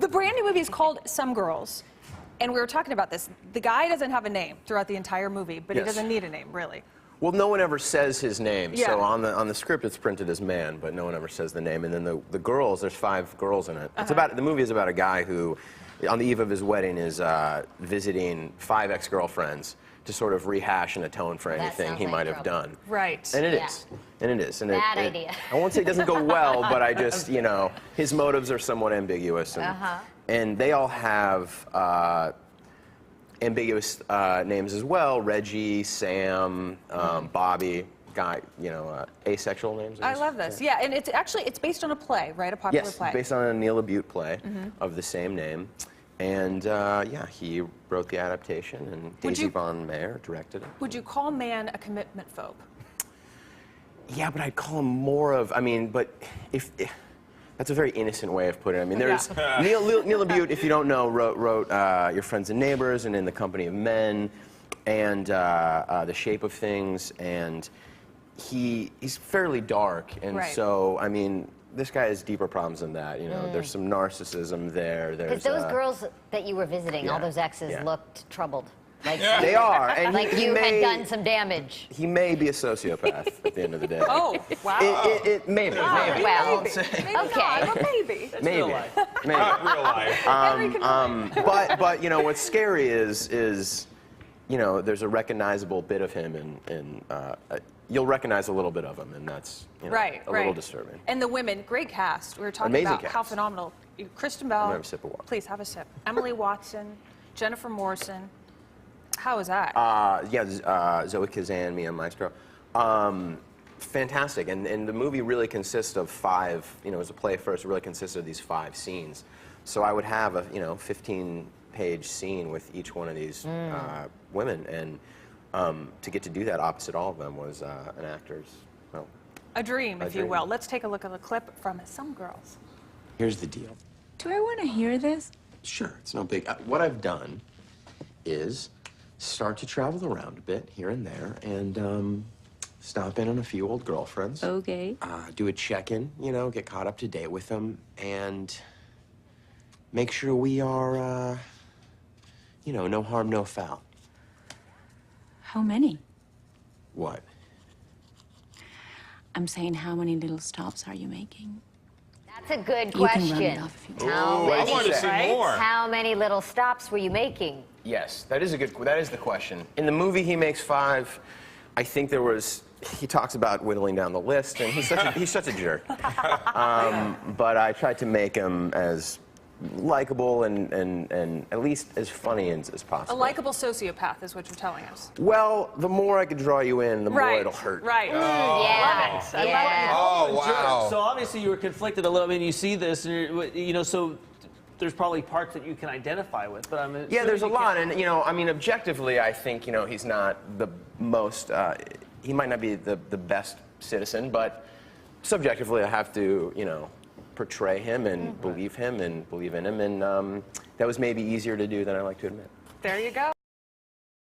brand new movie is called Some Girls, and we were talking about this. The guy doesn't have a name throughout the entire movie, but he doesn't need a name, really. Well, no one ever says his name. Yeah. So on the script, it's printed as man, but no one ever says the name. And then the girls, there's 5 girls in it. It's about, the movie is about a guy who, on the eve of his wedding, is visiting 5 ex-girlfriends to sort of rehash and atone for anything he might have done. Right. And it is. And it is. And Bad idea. I won't say it doesn't go well, but I just, you know, his motives are somewhat ambiguous. And they all have ambiguous names as well. Reggie, Sam, Bobby, Guy, you know, asexual names. I love this. Yeah, and it's based on a play, right? A popular play. Yes, based on a Neil LaBute play of the same name. And yeah, he wrote the adaptation, and Daisy Von Mayer directed it. Would you call man a commitment phobe? Yeah, but I'd call him more of, I mean, but if that's a very innocent way of putting it. I mean, there's Neil LaBute, if you don't know, wrote Your Friends and Neighbors and In the Company of Men and The Shape of Things, and he's fairly dark, and so, I mean, this guy has deeper problems than that, you know. There's some narcissism there. Because those girls that you were visiting, all those exes, looked troubled. Like they are, and like you had done some damage. He may be a sociopath at the end of the day. Oh, wow. It maybe. Well, maybe okay. not, but maybe. Maybe. Real life. Maybe. Real life. But you know what's scary is you know, there's a recognizable bit of him, and you'll recognize a little bit of him, and that's, you know, a little disturbing. And the women, great cast. We were talking about how phenomenal. Kristen Bell. I'm gonna have a sip of water. Please have a sip. Emily Watson, Jennifer Morrison. How was that? Yeah, Zoe Kazan, Mia Maestro. Fantastic, and the movie really consists of 5, you know, as a play first, it really consists of these 5 scenes. So I would have a, you know, 15-page scene with each one of these women, and to get to do that opposite all of them was an actor's, well, a dream, if you will. Let's take a look at the clip from Some Girls. Here's the deal. Do I want to hear this? Sure, it's no big. What I've done is start to travel around a bit here and there, and stop in on a few old girlfriends. Okay. Do a check-in, you know, get caught up to date with them, and make sure we are, you know, no harm, no foul. How many? What? I'm saying, how many little stops are you making? That's a good You question. can run it off if you want. I want to see more. How many little stops were you making? Yes, that is the question. In the movie, he makes 5. I think he talks about whittling down the list, and he's such a jerk. But I tried to make him as likable and at least as funny as possible. A likable sociopath is what you're telling us. Well, the more I could draw you in, the more it'll hurt. Right. Yeah. Love it. Oh, wow. So obviously you were conflicted a little bit. I mean, you see this, and you know, so there's probably parts that you can identify with. But I mean, yeah, there's a lot, and you know, I mean, objectively, I think, you know, he's not the most. He might not be the best citizen, but subjectively, I have to, you know, portray him and believe him and believe in him, and that was maybe easier to do than I like to admit. There you go.